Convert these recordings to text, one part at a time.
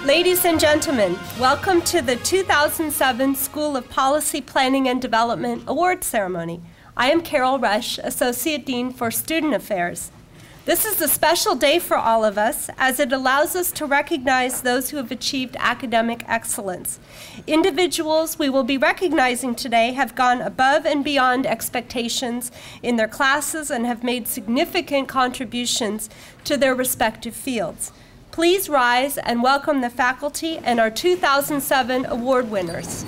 Ladies and gentlemen, welcome to the 2007 School of Policy Planning and Development Award Ceremony. I am Carol Rush, Associate Dean for Student Affairs. This is a special day for all of us as it allows us to recognize those who have achieved academic excellence. Individuals we will be recognizing today have gone above and beyond expectations in their classes and have made significant contributions to their respective fields. Please rise and welcome the faculty and our 2007 award winners.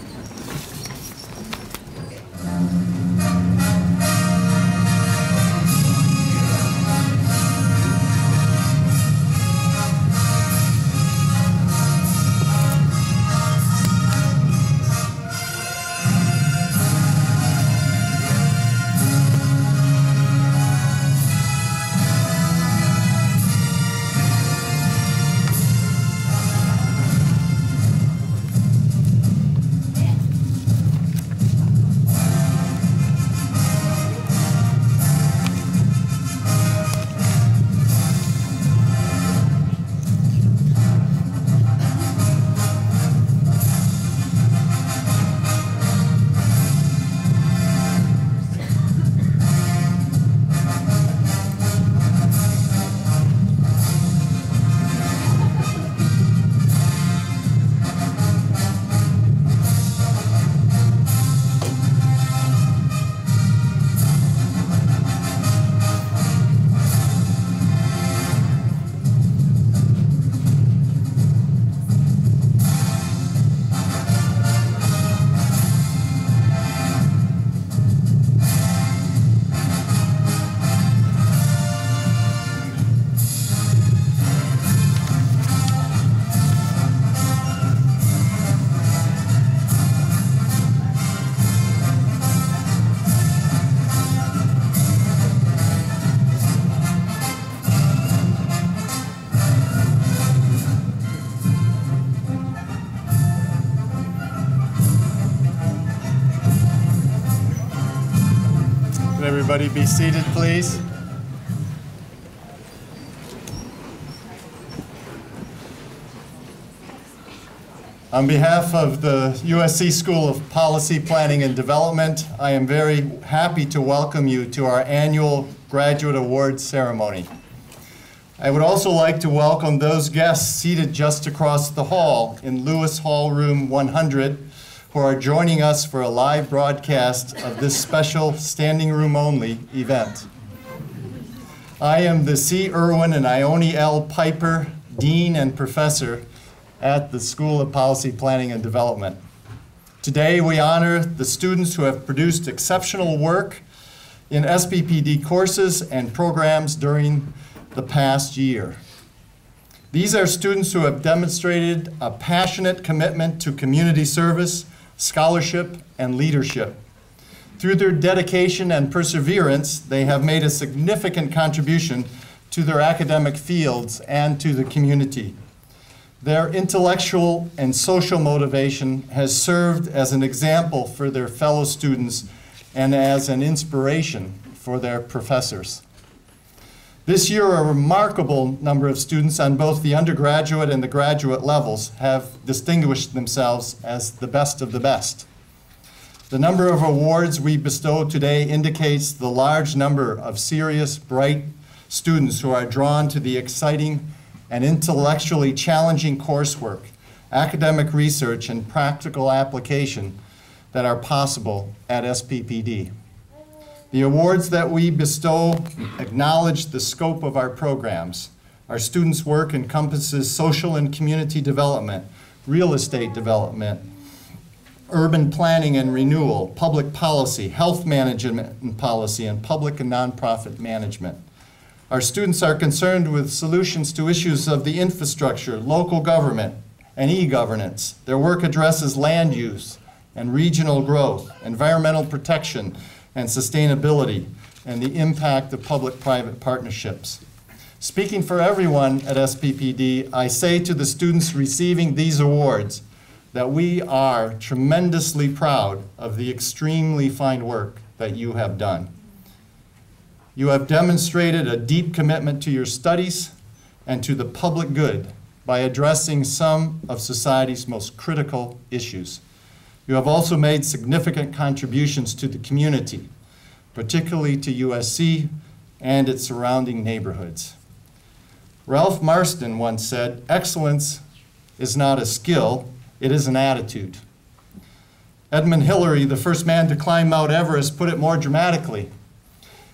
Everybody be seated, please. On behalf of the USC School of Policy Planning and Development, I am very happy to welcome you to our annual Graduate Awards ceremony. I would also like to welcome those guests seated just across the hall in Lewis Hall Room 100 who are joining us for a live broadcast of this special standing room only event. I am the C. Irwin and Ione L. Piper Dean and Professor at the School of Policy Planning and Development. Today we honor the students who have produced exceptional work in SPPD courses and programs during the past year. These are students who have demonstrated a passionate commitment to community service, scholarship, and leadership. Through their dedication and perseverance, they have made a significant contribution to their academic fields and to the community. Their intellectual and social motivation has served as an example for their fellow students and as an inspiration for their professors. This year, a remarkable number of students on both the undergraduate and the graduate levels have distinguished themselves as the best of the best. The number of awards we bestow today indicates the large number of serious, bright students who are drawn to the exciting and intellectually challenging coursework, academic research, and practical application that are possible at SPPD. The awards that we bestow acknowledge the scope of our programs. Our students' work encompasses social and community development, real estate development, urban planning and renewal, public policy, health management and policy, and public and nonprofit management. Our students are concerned with solutions to issues of the infrastructure, local government, and e-governance. Their work addresses land use and regional growth, environmental protection, and sustainability, and the impact of public-private partnerships. Speaking for everyone at SPPD, I say to the students receiving these awards that we are tremendously proud of the extremely fine work that you have done. You have demonstrated a deep commitment to your studies and to the public good by addressing some of society's most critical issues. You have also made significant contributions to the community, particularly to USC and its surrounding neighborhoods. Ralph Marston once said, "Excellence is not a skill, it is an attitude." Edmund Hillary, the first man to climb Mount Everest, put it more dramatically.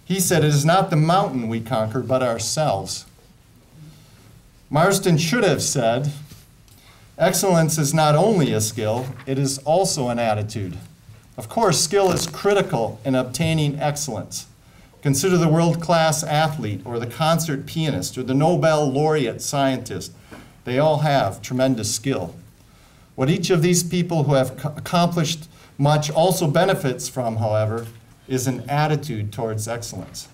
He said, "It is not the mountain we conquer, but ourselves." Marston should have said, "Excellence is not only a skill, it is also an attitude." Of course, skill is critical in obtaining excellence. Consider the world-class athlete or the concert pianist or the Nobel laureate scientist. They all have tremendous skill. What each of these people who have accomplished much also benefits from, however, is an attitude towards excellence.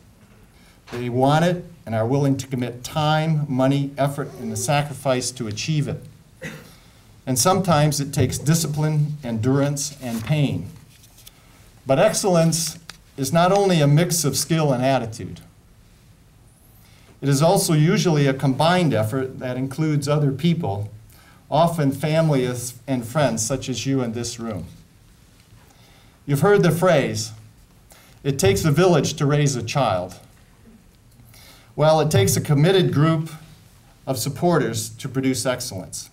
They want it and are willing to commit time, money, effort, and the sacrifice to achieve it. And sometimes it takes discipline, endurance, and pain. But excellence is not only a mix of skill and attitude. It is also usually a combined effort that includes other people, often family and friends such as you in this room. You've heard the phrase, "It takes a village to raise a child." Well, it takes a committed group of supporters to produce excellence.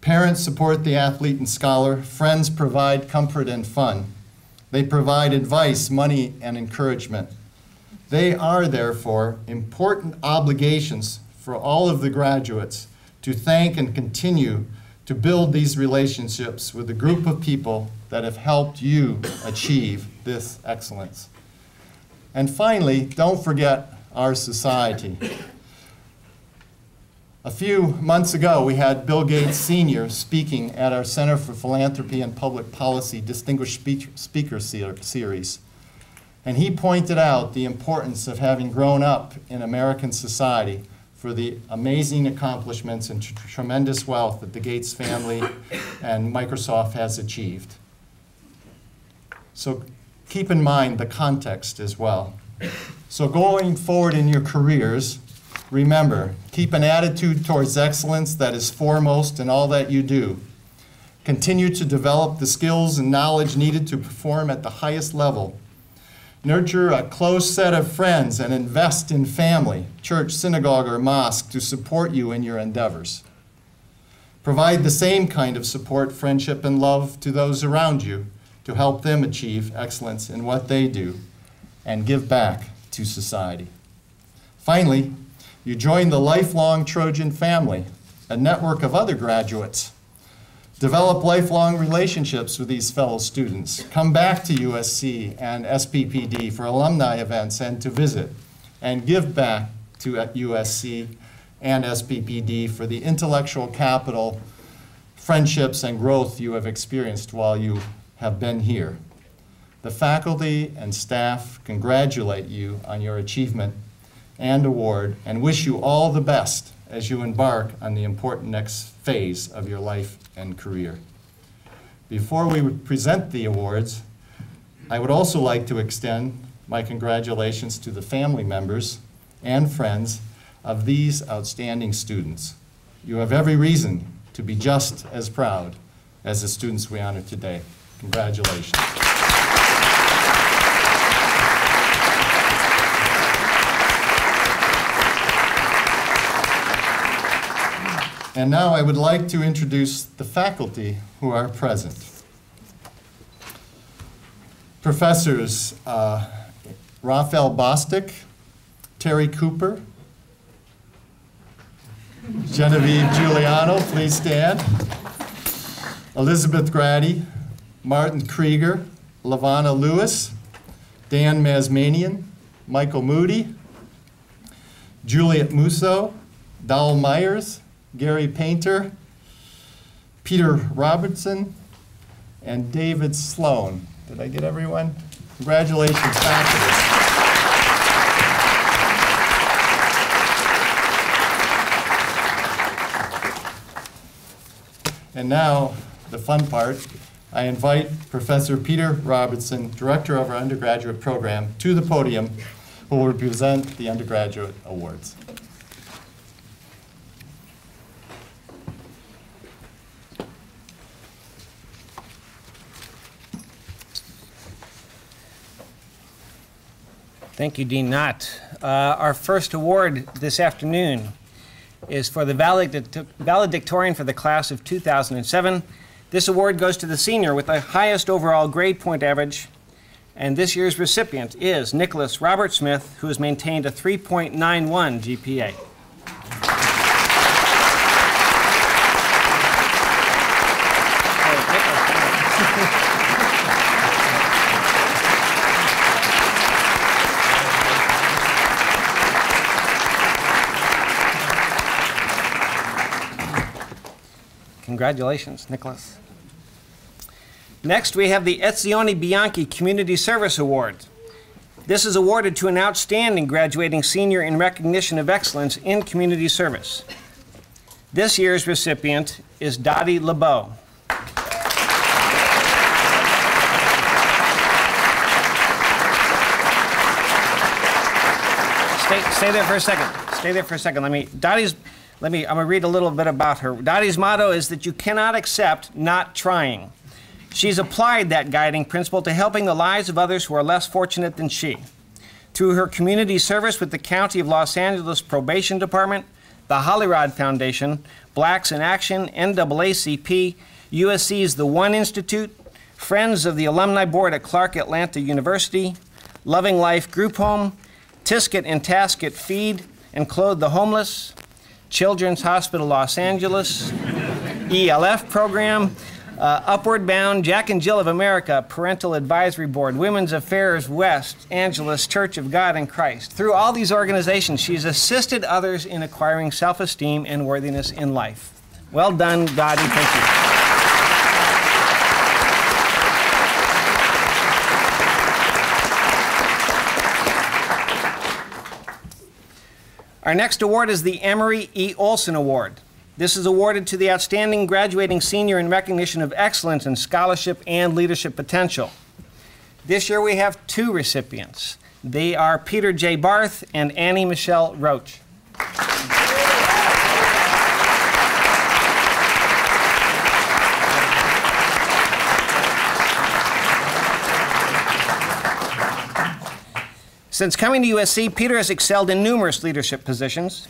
Parents support the athlete and scholar. Friends provide comfort and fun. They provide advice, money, and encouragement. They are, therefore, important obligations for all of the graduates to thank and continue to build these relationships with a group of people that have helped you achieve this excellence. And finally, don't forget our society. A few months ago, we had Bill Gates Sr. speaking at our Center for Philanthropy and Public Policy Distinguished Speaker Series. And he pointed out the importance of having grown up in American society for the amazing accomplishments and tremendous wealth that the Gates family and Microsoft has achieved. So keep in mind the context as well. So going forward in your careers, remember, keep an attitude towards excellence that is foremost in all that you do. Continue to develop the skills and knowledge needed to perform at the highest level. Nurture a close set of friends and invest in family, church, synagogue, or mosque to support you in your endeavors. Provide the same kind of support, friendship, and love to those around you to help them achieve excellence in what they do and give back to society. Finally, you join the lifelong Trojan family, a network of other graduates. Develop lifelong relationships with these fellow students. Come back to USC and SPPD for alumni events and to visit, and give back to USC and SPPD for the intellectual capital, friendships, and growth you have experienced while you have been here. The faculty and staff congratulate you on your achievement and award and wish you all the best as you embark on the important next phase of your life and career. Before we present the awards, I would also like to extend my congratulations to the family members and friends of these outstanding students. You have every reason to be just as proud as the students we honor today. Congratulations. And now I would like to introduce the faculty who are present. Professors Raphael Bostic, Terry Cooper, Genevieve Giuliano, please stand, Elizabeth Grady, Martin Krieger, Lavana Lewis, Dan Masmanian, Michael Moody, Juliet Musso, Dowell Myers, Gary Painter, Peter Robertson, and David Sloan. Did I get everyone? Congratulations, faculty. And now, the fun part. I invite Professor Peter Robertson, Director of our undergraduate program, to the podium, who will present the undergraduate awards. Thank you, Dean Knott. Our first award this afternoon is for the valedictorian for the class of 2007. This award goes to the senior with the highest overall grade point average, and this year's recipient is Nicholas Robert Smith, who has maintained a 3.91 GPA. Congratulations, Nicholas. Next, we have the Etzioni Bianchi Community Service Award. This is awarded to an outstanding graduating senior in recognition of excellence in community service. This year's recipient is Dottie LeBeau. Stay there for a second. Stay there for a second. I'm going to read a little bit about her. Dottie's motto is that you cannot accept not trying. She's applied that guiding principle to helping the lives of others who are less fortunate than she. Through her community service with the County of Los Angeles Probation Department, the Hollyrod Foundation, Blacks in Action, NAACP, USC's The One Institute, Friends of the Alumni Board at Clark Atlanta University, Loving Life Group Home, Tisket and Tasket Feed and Clothe the Homeless, Children's Hospital Los Angeles, ELF Program, Upward Bound, Jack and Jill of America, Parental Advisory Board, Women's Affairs West Angeles Church of God in Christ. Through all these organizations, she's assisted others in acquiring self-esteem and worthiness in life. Well done, Dottie. Thank you. Our next award is the Emery E. Olson Award. This is awarded to the outstanding graduating senior in recognition of excellence in scholarship and leadership potential. This year we have two recipients. They are Peter J. Barth and Annie Michelle Roach. Since coming to USC, Peter has excelled in numerous leadership positions.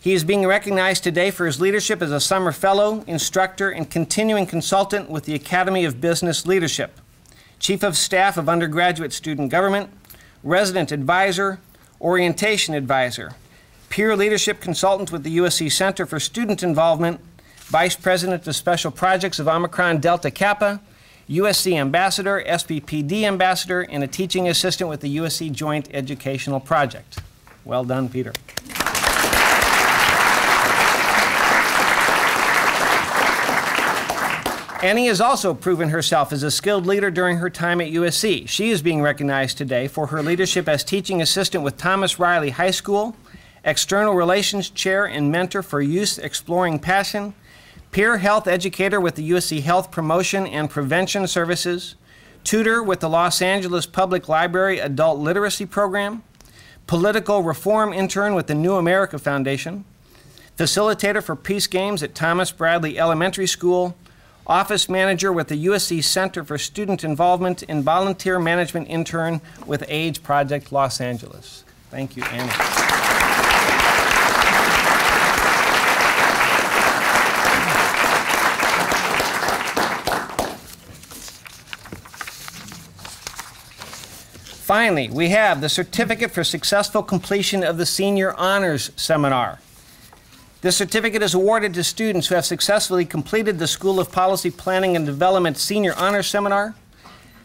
He is being recognized today for his leadership as a summer fellow, instructor, and continuing consultant with the Academy of Business Leadership, Chief of Staff of Undergraduate Student Government, Resident Advisor, Orientation Advisor, Peer Leadership Consultant with the USC Center for Student Involvement, Vice President of Special Projects of Omicron Delta Kappa, USC Ambassador, SPPD Ambassador, and a teaching assistant with the USC Joint Educational Project. Well done, Peter. Annie has also proven herself as a skilled leader during her time at USC. She is being recognized today for her leadership as teaching assistant with Thomas Riley High School, External Relations Chair and Mentor for Youth Exploring Passion, Peer Health Educator with the USC Health Promotion and Prevention Services, Tutor with the Los Angeles Public Library Adult Literacy Program, Political Reform Intern with the New America Foundation, Facilitator for Peace Games at Thomas Bradley Elementary School, Office Manager with the USC Center for Student Involvement, and Volunteer Management Intern with AIDS Project Los Angeles. Thank you, Annie. Finally, we have the Certificate for Successful Completion of the Senior Honors Seminar. This certificate is awarded to students who have successfully completed the School of Policy Planning and Development Senior Honors Seminar.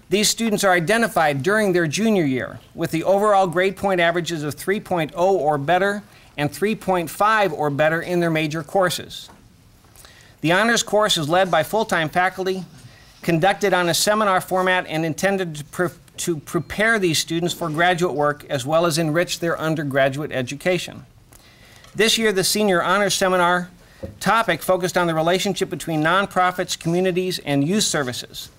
These students are identified during their junior year with the overall grade point averages of 3.0 or better and 3.5 or better in their major courses. The honors course is led by full-time faculty, conducted on a seminar format, and intended to prepare these students for graduate work as well as enrich their undergraduate education. This year, the Senior Honors Seminar topic focused on the relationship between nonprofits, communities, and youth services.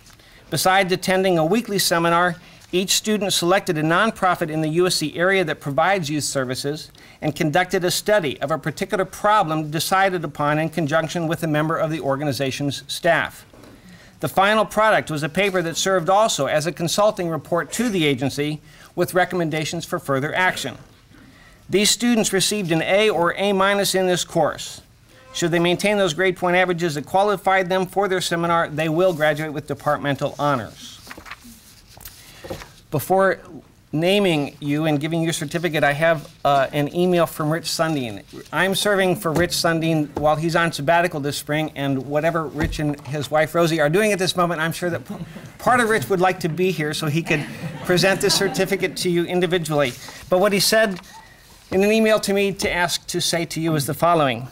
Besides attending a weekly seminar, each student selected a nonprofit in the USC area that provides youth services and conducted a study of a particular problem decided upon in conjunction with a member of the organization's staff. The final product was a paper that served also as a consulting report to the agency with recommendations for further action. These students received an A or A- in this course. Should they maintain those grade point averages that qualified them for their seminar, they will graduate with departmental honors. Before naming you and giving you a certificate, I have an email from Rich Sundin. I'm serving for Rich Sundin while he's on sabbatical this spring, and whatever Rich and his wife Rosie are doing at this moment, I'm sure that part of Rich would like to be here so he could present this certificate to you individually. But what he said in an email to me to say to you is the following.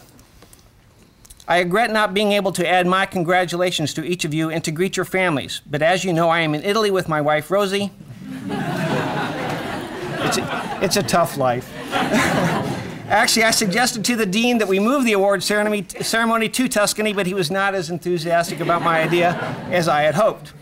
I regret not being able to add my congratulations to each of you and to greet your families, but as you know, I am in Italy with my wife Rosie. It's a tough life. Actually, I suggested to the dean that we move the award ceremony to Tuscany, but he was not as enthusiastic about my idea as I had hoped.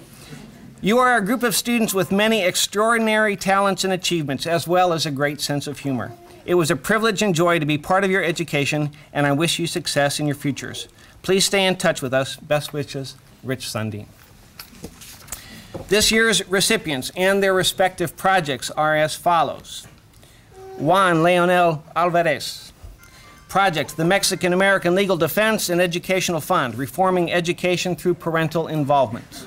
You are a group of students with many extraordinary talents and achievements, as well as a great sense of humor. It was a privilege and joy to be part of your education, and I wish you success in your futures. Please stay in touch with us. Best wishes, Rich Sundin. This year's recipients and their respective projects are as follows. Juan Leonel Alvarez. Project, the Mexican-American Legal Defense and Educational Fund, reforming education through parental involvement.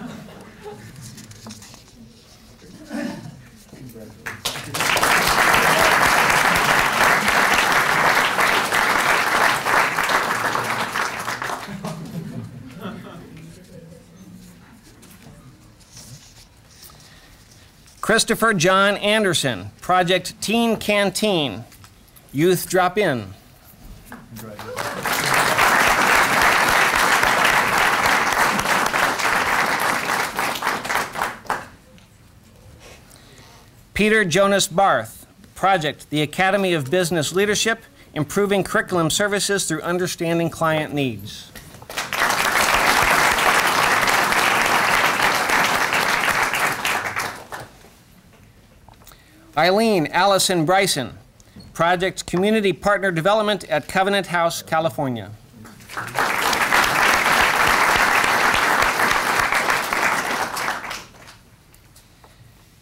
Christopher John Anderson, Project Teen Canteen, Youth Drop In. Peter Jonas Barth, Project the Academy of Business Leadership, Improving Curriculum Services through Understanding Client Needs. Eileen Allison Bryson, Project Community Partner Development at Covenant House, California.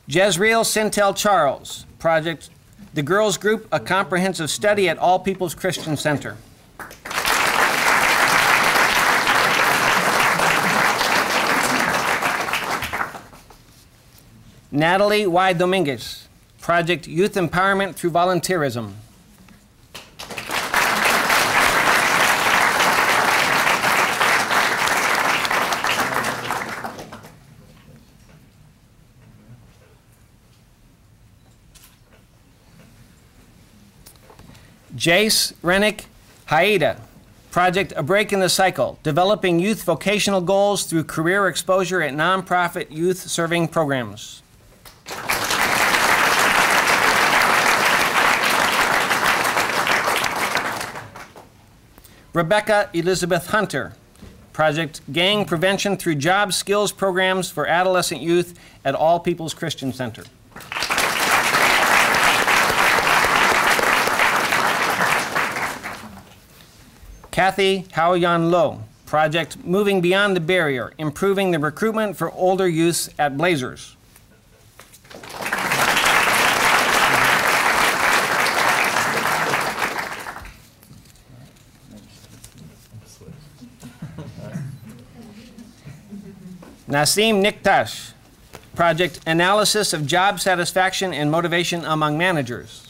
Jezreel Sintel Charles, Project The Girls Group, a Comprehensive Study at All People's Christian Center. Natalie Y. Dominguez, Project Youth Empowerment Through Volunteerism. Jace Rennick Haida, Project A Break in the Cycle, Developing Youth Vocational Goals Through Career Exposure at Nonprofit Youth Serving Programs. Rebecca Elizabeth Hunter, Project Gang Prevention Through Job Skills Programs for Adolescent Youth at All People's Christian Center. Kathy Haoyan Lo, Project Moving Beyond the Barrier, Improving the Recruitment for Older Youths at Blazers. Nasim Niktash, Project Analysis of Job Satisfaction and Motivation Among Managers.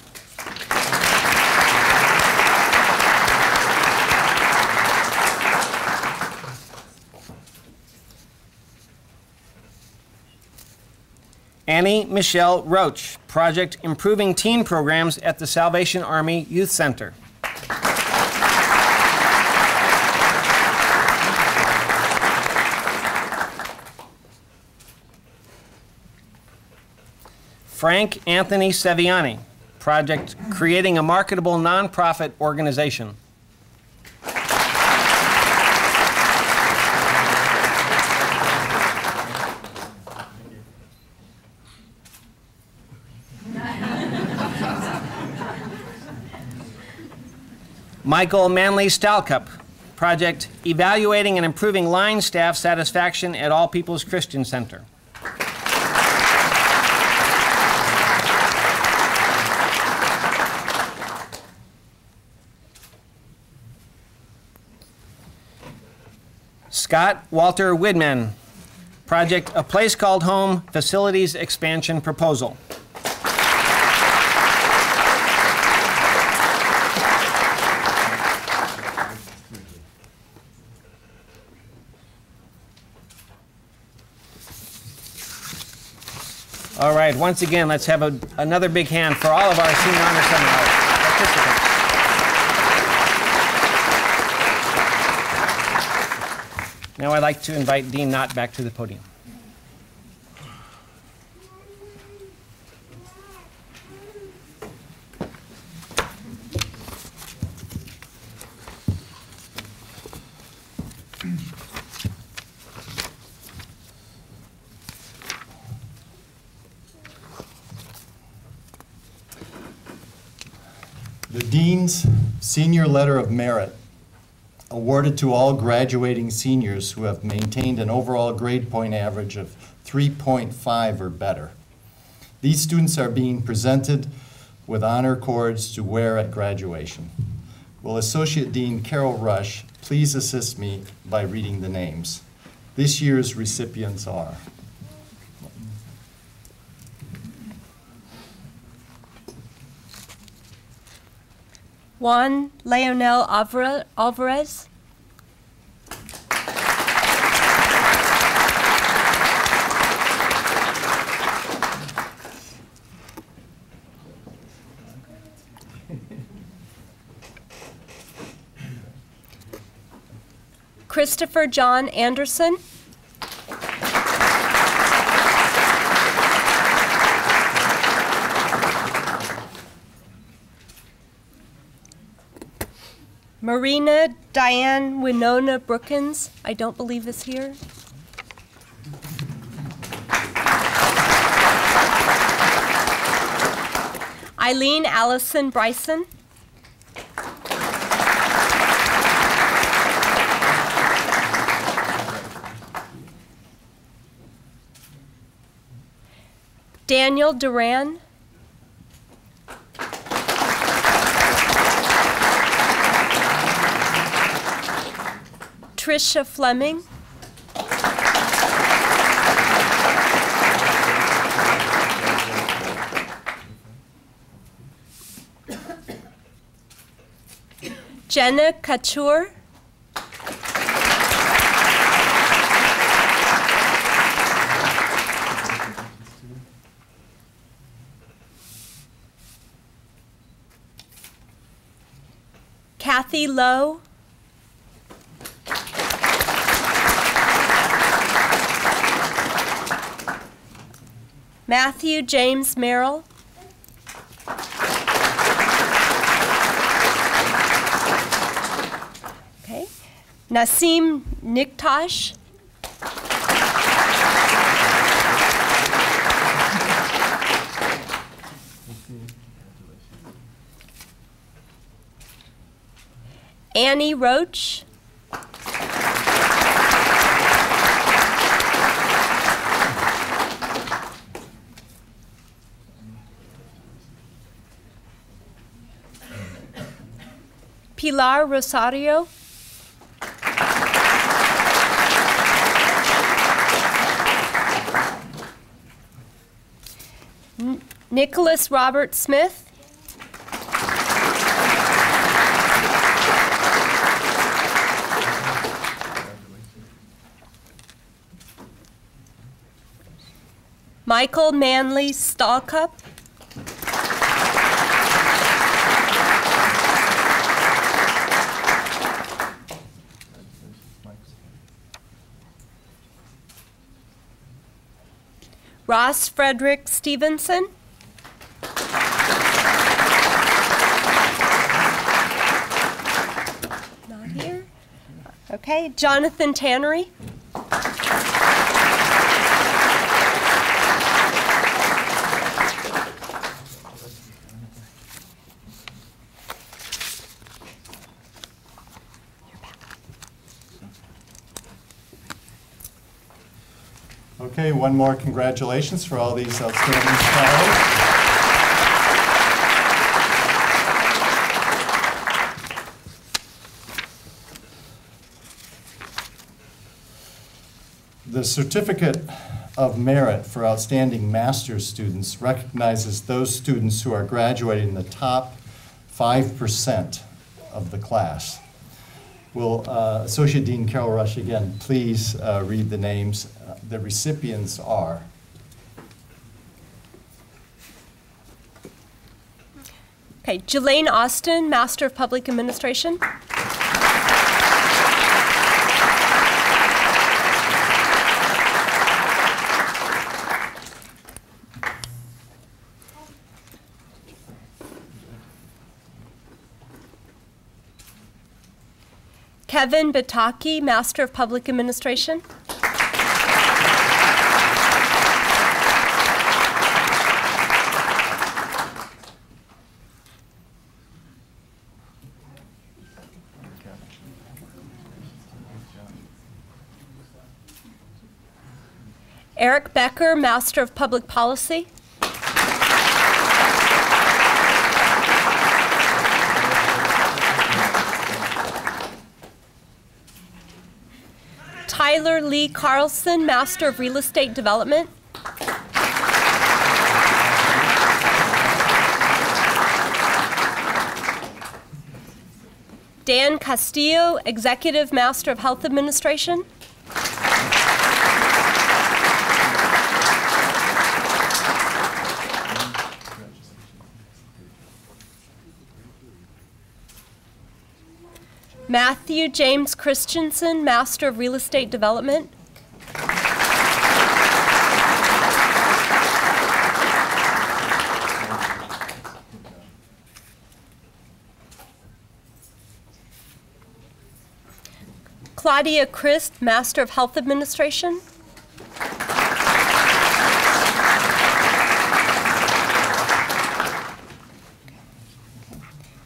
Annie Michelle Roach, Project Improving Teen Programs at the Salvation Army Youth Center. Frank Anthony Saviani, Project Creating a Marketable Nonprofit Organization. Michael Manley Stalcup, project Evaluating and Improving Line Staff Satisfaction at All People's Christian Center. Scott Walter Widman, project A Place Called Home Facilities Expansion Proposal. All right, once again, let's have another big hand for all of our Senior Honor Seminar participants. Now I'd like to invite Dean Knott back to the podium. The Dean's Senior Letter of Merit, awarded to all graduating seniors who have maintained an overall grade point average of 3.5 or better. These students are being presented with honor cords to wear at graduation. Will Associate Dean Carol Rush please assist me by reading the names? This year's recipients are Juan Leonel Alvarez. Christopher John Anderson. Marina Diane Winona Brookins, I don't believe is here. Eileen Allison Bryson. Daniel Duran. Tricia Fleming. Jenna Couture. Kathy Lowe. Matthew James Merrill. Okay. Nasim Niktash. Annie Roach. Pilar Rosario. Nicholas Robert Smith. Michael Manley Stallcup. Ross Frederick Stevenson. Not here. Okay, Jonathan Tannery. Okay, one more congratulations for all these outstanding scholars. The Certificate of Merit for Outstanding Master's Students recognizes those students who are graduating in the top 5% of the class. Will Associate Dean Carol Rush again please read the names? The recipients are. Okay, Jelaine Austin, Master of Public Administration. Kevin Bataki, Master of Public Administration. Eric Becker, Master of Public Policy. Tyler Lee Carlson, Master of Real Estate Development. Dan Castillo, Executive Master of Health Administration. Matthew James Christensen, Master of Real Estate Development. Claudia Christ, Master of Health Administration.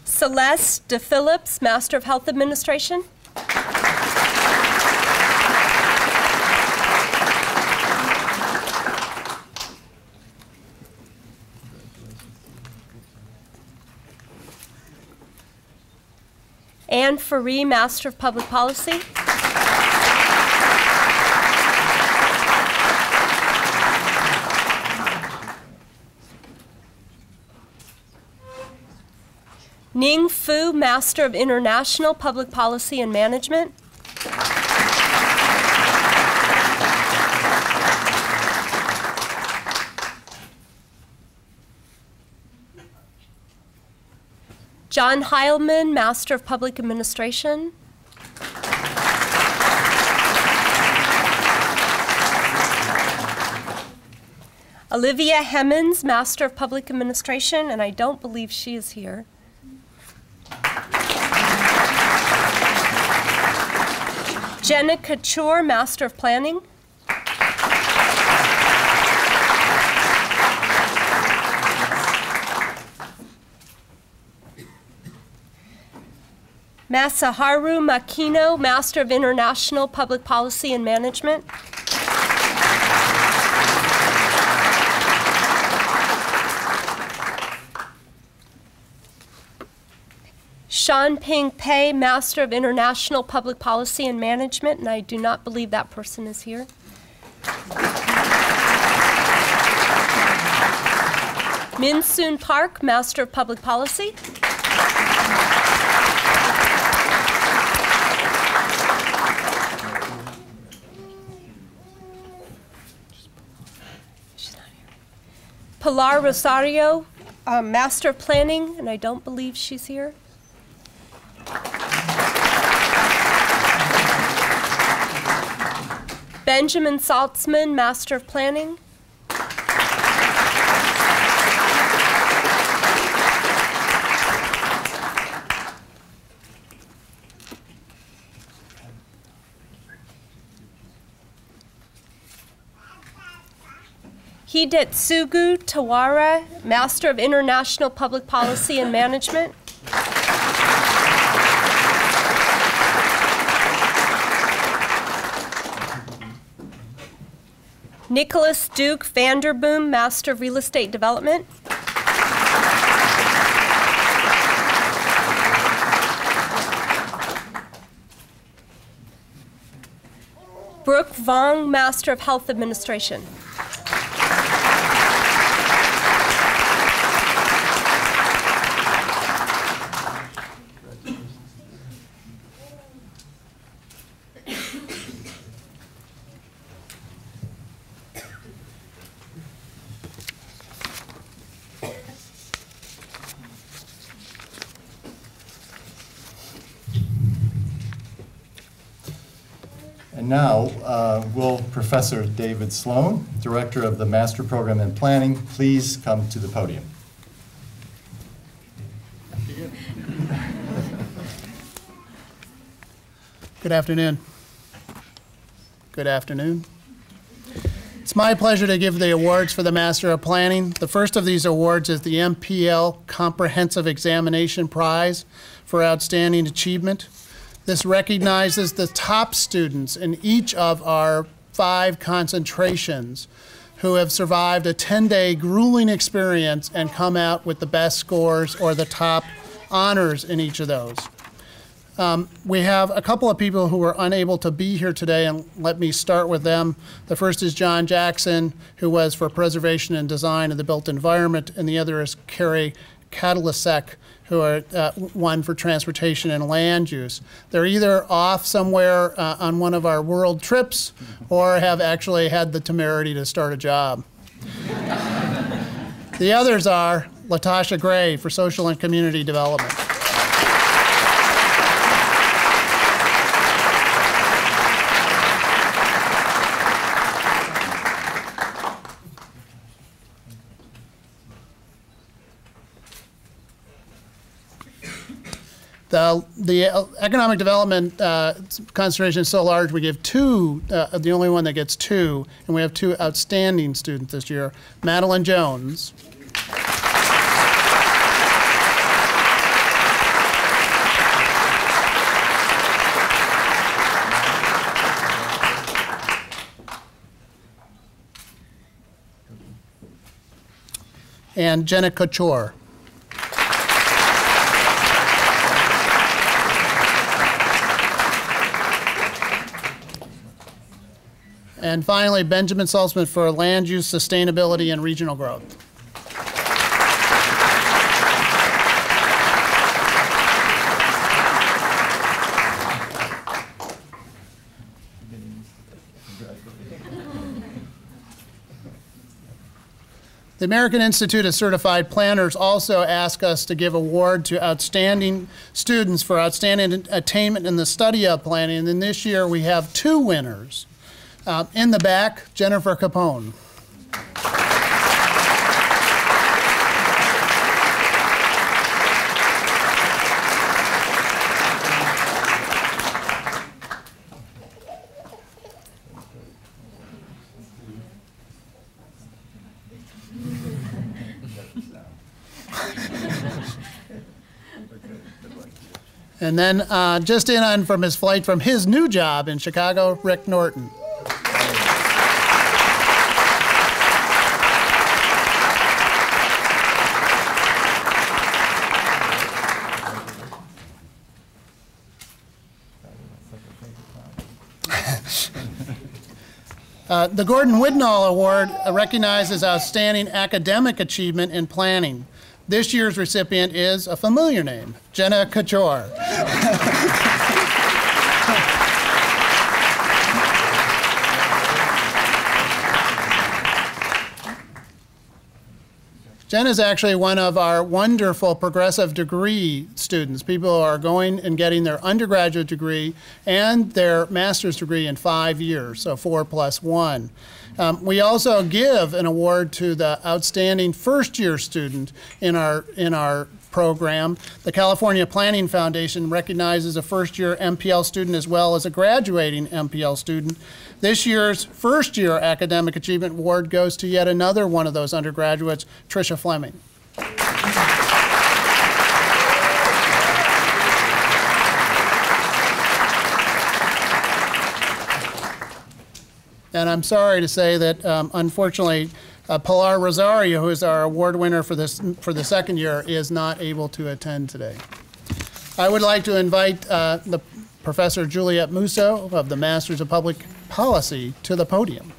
Celeste DePhillips, Master of Health Administration. Anne Faree, Master of Public Policy. Ning Fu, Master of International Public Policy and Management. John Heilman, Master of Public Administration. Olivia Hemmons, Master of Public Administration, and I don't believe she is here. Jenna Couture, Master of Planning. Masaharu Makino, Master of International Public Policy and Management. Sean Ping Pei, Master of International Public Policy and Management, and I do not believe that person is here. Min Soon Park, Master of Public Policy. Pilar Rosario, Master of Planning, and I don't believe she's here. Benjamin Saltzman, Master of Planning. Hidetsugu Tawara, Master of International Public Policy and Management. Nicholas Duke Vanderboom, Master of Real Estate Development. Brooke Vong, Master of Health Administration. And now, will Professor David Sloan, Director of the Master Program in Planning, please come to the podium. Good afternoon. Good afternoon. It's my pleasure to give the awards for the Master of Planning. The first of these awards is the MPL Comprehensive Examination Prize for Outstanding Achievement. This recognizes the top students in each of our 5 concentrations who have survived a 10-day grueling experience and come out with the best scores or the top honors in each of those. We have a couple of people who were unable to be here today, and let me start with them. The first is John Jackson, who was for Preservation and Design of the Built Environment, and the other is Carrie Katalasek, who are one for Transportation and Land Use. They're either off somewhere on one of our world trips or have actually had the temerity to start a job. The others are Latasha Gray for Social and Community Development. The economic development concentration is so large, we give 2, the only one that gets 2, and we have 2 outstanding students this year, Madeline Jones. And Jenna Couture. And finally, Benjamin Salzman for Land Use, Sustainability, and Regional Growth. The American Institute of Certified Planners also asked us to give award to outstanding students for outstanding attainment in the study of planning. And this year we have 2 winners. In the back, Jennifer Capone. And then just in on from his flight from his new job in Chicago, Rick Norton. The Gordon Widnall Award recognizes outstanding academic achievement in planning. This year's recipient is a familiar name, Jenna Couture. Jen is actually one of our wonderful progressive degree students, people who are going and getting their undergraduate degree and their master's degree in 5 years, so 4 + 1. We also give an award to the outstanding first-year student in our program. The California Planning Foundation recognizes a first-year MPL student as well as a graduating MPL student. This year's first-year Academic Achievement Award goes to yet another one of those undergraduates, Tricia Fleming. And I'm sorry to say that, unfortunately, Pilar Rosario, who is our award winner for the second year, is not able to attend today. I would like to invite the Professor Juliette Musso of the Masters of Public Policy to the podium.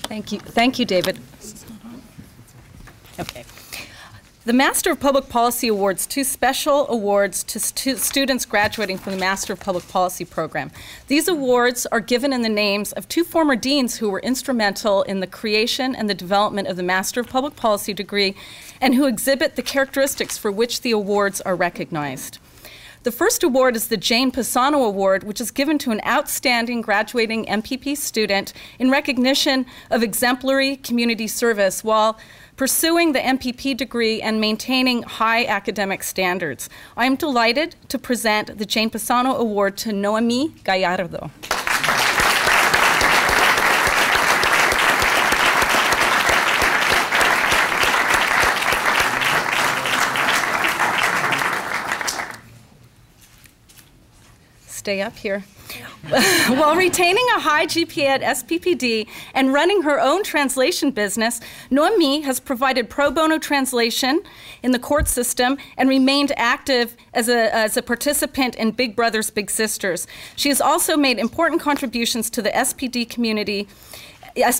Thank you, David. Okay. The Master of Public Policy awards two special awards to students graduating from the Master of Public Policy program. These awards are given in the names of two former deans who were instrumental in the creation and the development of the Master of Public Policy degree and who exhibit the characteristics for which the awards are recognized. The first award is the Jane Pisano Award, which is given to an outstanding graduating MPP student in recognition of exemplary community service while pursuing the MPP degree and maintaining high academic standards. I am delighted to present the Jane Pisano Award to Noemi Gallardo. Stay up here. While retaining a high GPA at SPPD and running her own translation business, Noemi has provided pro bono translation in the court system and remained active as a participant in Big Brothers Big Sisters. She has also made important contributions to the SPPD community. As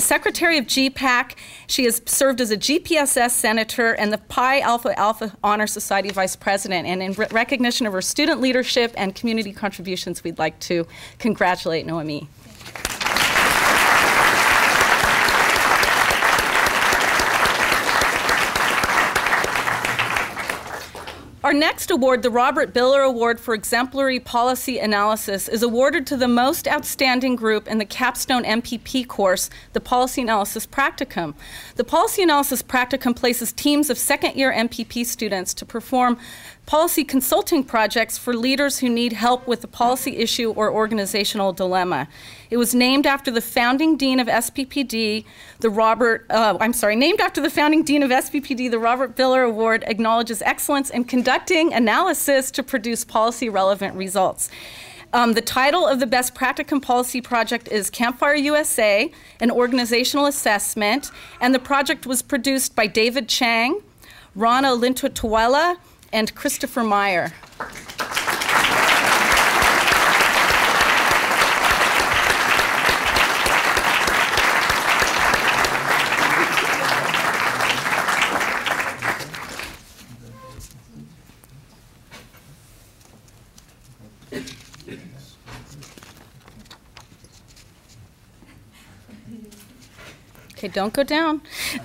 secretary of GPAC, she has served as a GPSS senator and the Pi Alpha Alpha Honor Society vice president. And in recognition of her student leadership and community contributions, we'd like to congratulate Noemi. Our next award, the Robert Biller Award for Exemplary Policy Analysis, is awarded to the most outstanding group in the capstone MPP course, the Policy Analysis Practicum. The Policy Analysis Practicum places teams of second-year MPP students to perform policy consulting projects for leaders who need help with a policy issue or organizational dilemma. It was named after the founding dean of SPPD, the Robert Biller Award acknowledges excellence in conducting analysis to produce policy-relevant results. The title of the Best Practicum Policy Project is Campfire USA, an organizational assessment, and the project was produced by David Chang, Rana Lintutuela, and Christopher Meyer. Okay, don't go down.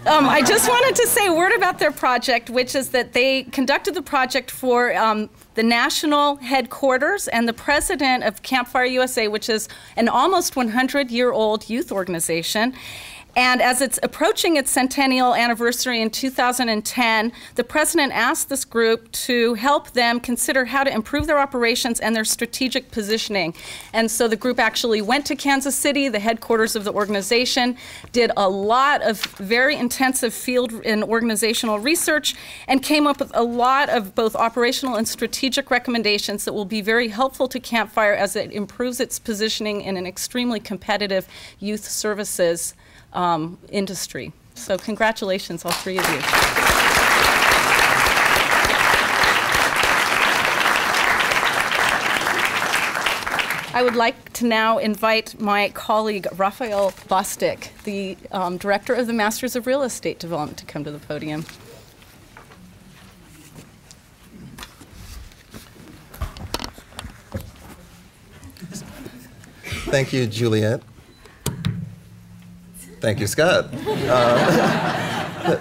I just wanted to say a word about their project, which is that they conducted the project for the national headquarters and the president of Campfire USA, which is an almost 100-year-old youth organization. And as it's approaching its centennial anniversary in 2010, the president asked this group to help them consider how to improve their operations and their strategic positioning. And so the group actually went to Kansas City, the headquarters of the organization, did a lot of very intensive field and organizational research, and came up with a lot of both operational and strategic recommendations that will be very helpful to Campfire as it improves its positioning in an extremely competitive youth services industry. So congratulations, all three of you. I would like to now invite my colleague, Raphael Bostic, the Director of the Masters of Real Estate Development, to come to the podium. Thank you, Juliette. Thank you, Scott.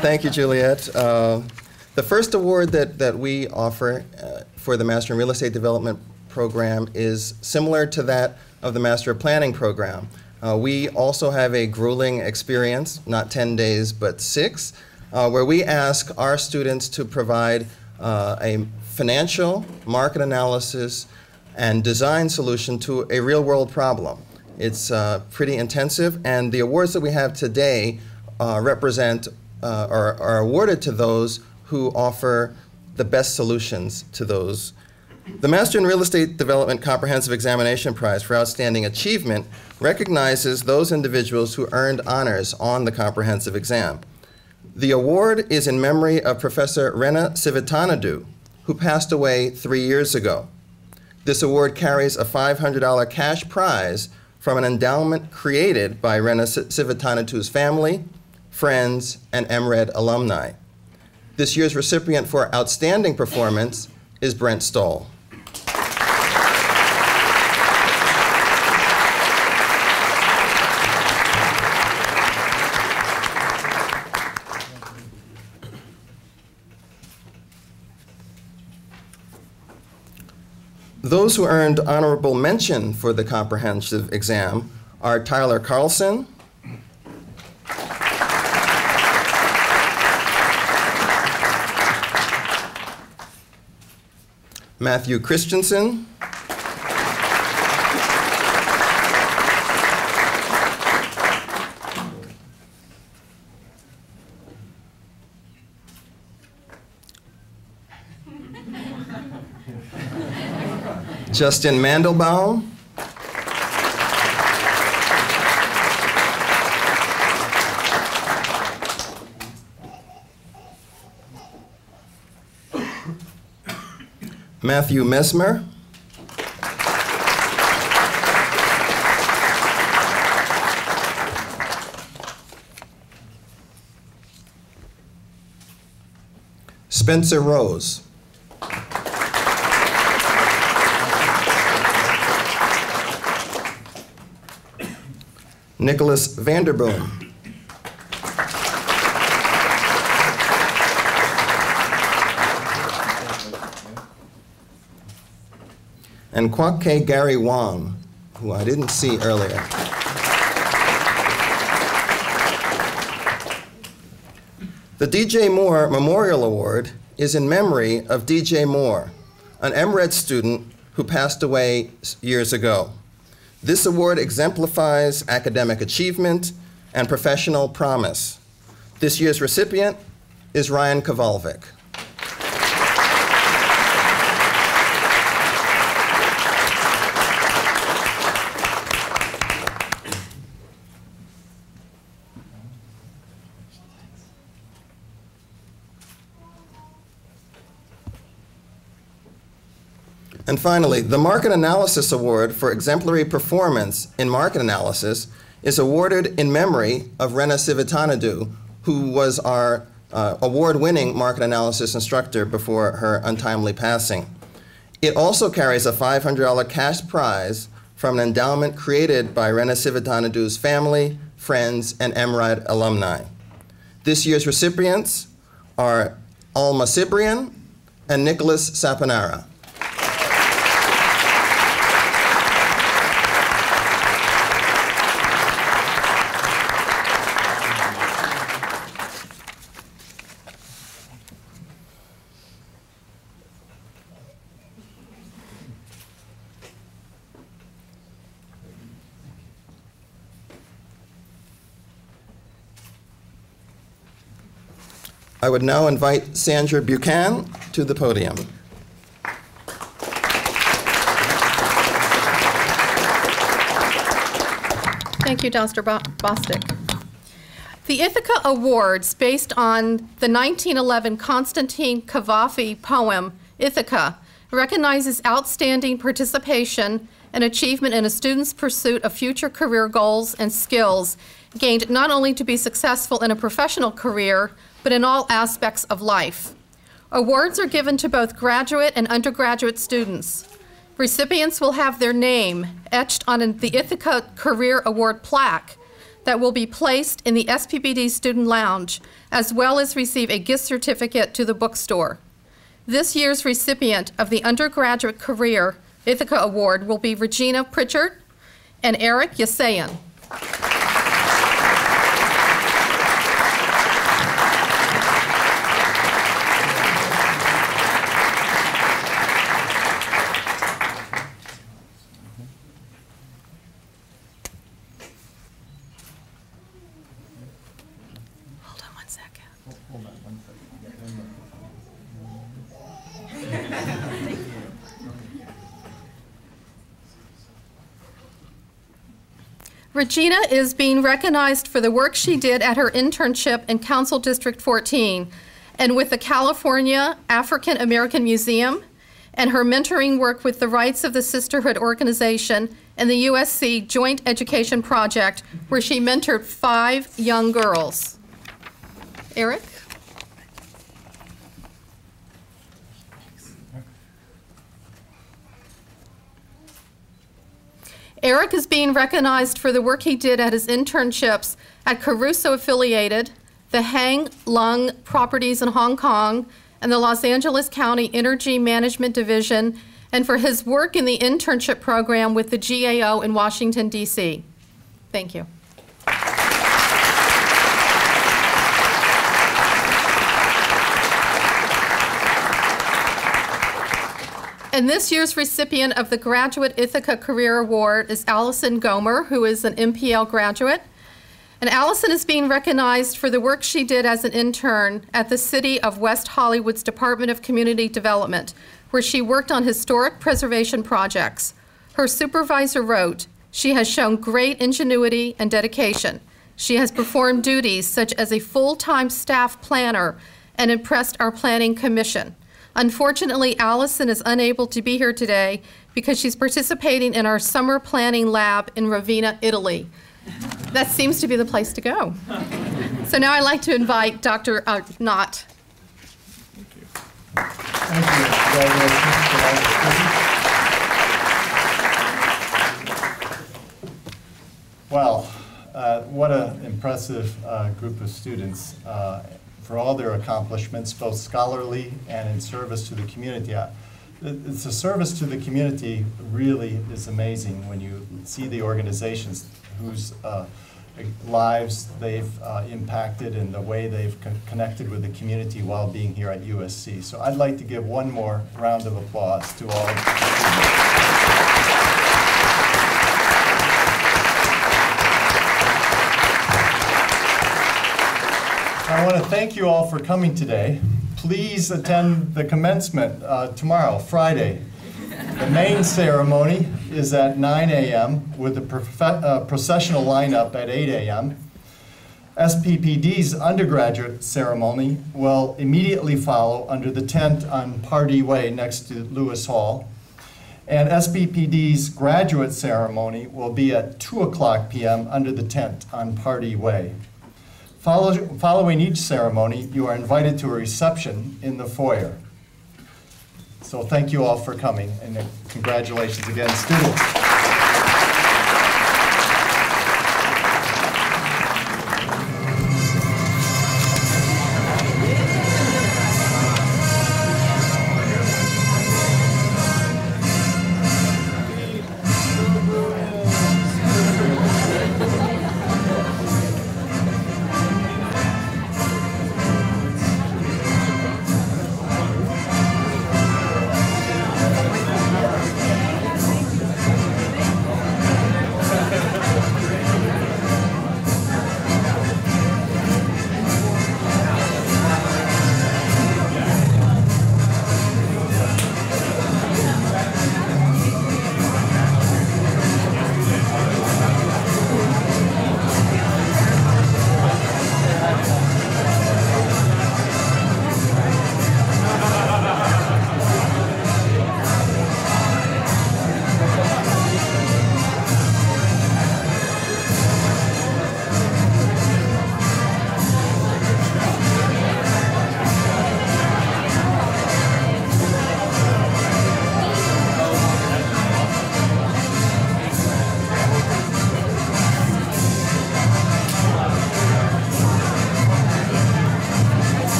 Thank you, Juliette. The first award that we offer for the Master in Real Estate Development program is similar to that of the Master of Planning program. We also have a grueling experience, not 10 days, but 6, where we ask our students to provide a financial, market analysis, and design solution to a real-world problem. It's pretty intensive, and the awards that we have today represent are awarded to those who offer the best solutions to those The Master in Real Estate Development Comprehensive Examination Prize for Outstanding Achievement recognizes those individuals who earned honors on the comprehensive exam. The award is in memory of Professor Rena Civitanidou, who passed away 3 years ago. This award carries a $500 cash prize from an endowment created by Rena Civitanidou's family, friends, and MRED alumni. This year's recipient for outstanding performance is Brent Stoll. Those who earned honorable mention for the comprehensive exam are Tyler Carlson, Matthew Christensen, Justin Mandelbaum, Matthew Mesmer, Spencer Rose, Nicholas Vanderboom, and Kwok K. Gary Wong, who I didn't see earlier. The D.J. Moore Memorial Award is in memory of D.J. Moore, an MRED student who passed away years ago. This award exemplifies academic achievement and professional promise. This year's recipient is Ryan Kovalvik. And finally, the Market Analysis Award for Exemplary Performance in Market Analysis is awarded in memory of Rena Civitanidou, who was our award-winning market analysis instructor before her untimely passing. It also carries a $500 cash prize from an endowment created by Rena Civitanidou's family, friends, and MRIDE alumni. This year's recipients are Alma Cibrian and Nicholas Saponara. I would now invite Sandra Buchan to the podium. Thank you, Dr. Bostic. The Ithaca Awards, based on the 1911 Konstantin Cavafy poem, Ithaca, recognizes outstanding participation and achievement in a student's pursuit of future career goals and skills gained not only to be successful in a professional career, but in all aspects of life. Awards are given to both graduate and undergraduate students. Recipients will have their name etched on the Ithaca Career Award plaque that will be placed in the SPPD Student Lounge, as well as receive a gift certificate to the bookstore. This year's recipient of the Undergraduate Career Ithaca Award will be Regina Pritchard and Eric Yasayan. Regina is being recognized for the work she did at her internship in Council District 14 and with the California African American Museum, and her mentoring work with the Rights of the Sisterhood organization and the USC Joint Education Project, where she mentored 5 young girls. Eric? Eric is being recognized for the work he did at his internships at Caruso-affiliated, the Hang Lung Properties in Hong Kong, and the Los Angeles County Energy Management Division, and for his work in the internship program with the GAO in Washington, D.C. Thank you. And this year's recipient of the Graduate Ithaca Career Award is Allison Gomer, who is an MPL graduate. And Allison is being recognized for the work she did as an intern at the City of West Hollywood's Department of Community Development, where she worked on historic preservation projects. Her supervisor wrote, "She has shown great ingenuity and dedication. She has performed duties such as a full-time staff planner and impressed our planning commission. Unfortunately, Allison is unable to be here today because she's participating in our summer planning lab in Ravenna, Italy." That seems to be the place to go. So now I'd like to invite Dr. Knott. Thank you. Well, what an impressive group of students for all their accomplishments, both scholarly and in service to the community. It's a service to the community really is amazing when you see the organizations whose lives they've impacted and the way they've connected with the community while being here at USC. So I'd like to give one more round of applause to all. I want to thank you all for coming today. Please attend the commencement tomorrow, Friday. The main ceremony is at 9 a.m. with the processional lineup at 8 a.m. SPPD's undergraduate ceremony will immediately follow under the tent on Pardee Way next to Lewis Hall. And SPPD's graduate ceremony will be at 2:00 p.m. under the tent on Pardee Way. Following each ceremony, you are invited to a reception in the foyer. So thank you all for coming, and congratulations again, students.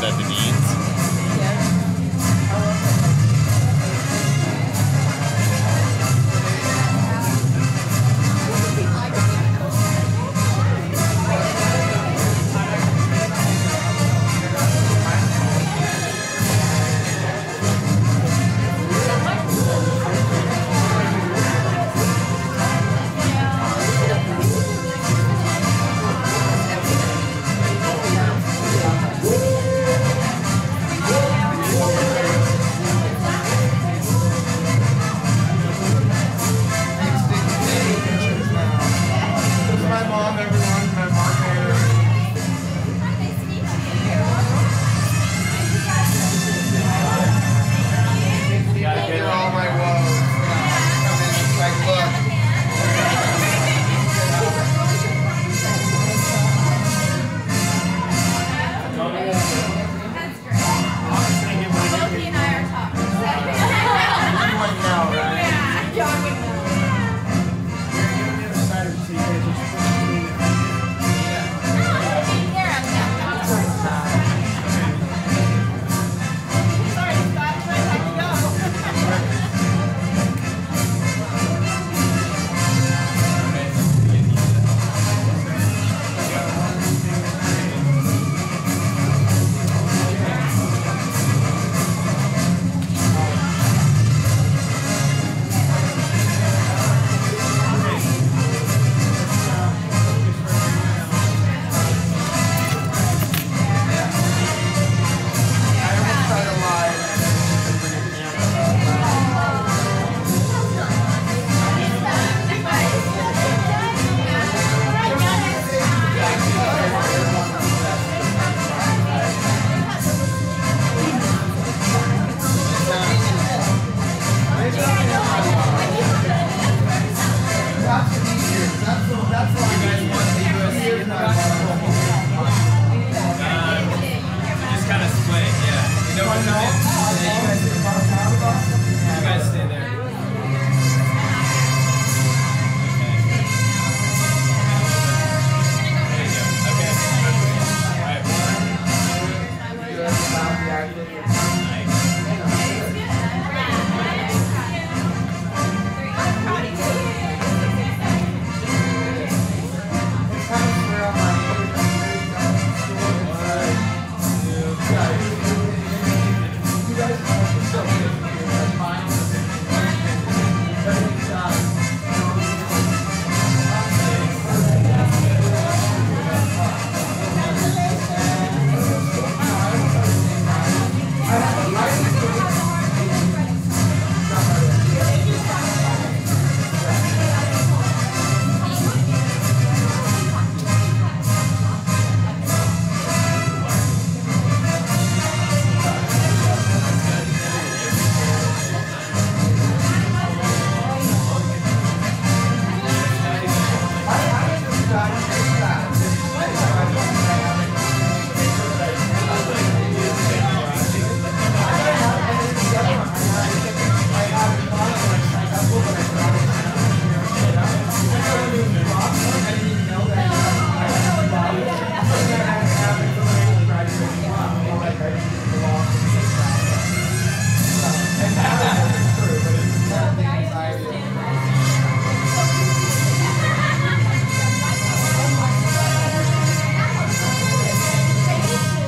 said the deans.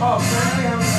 Oh,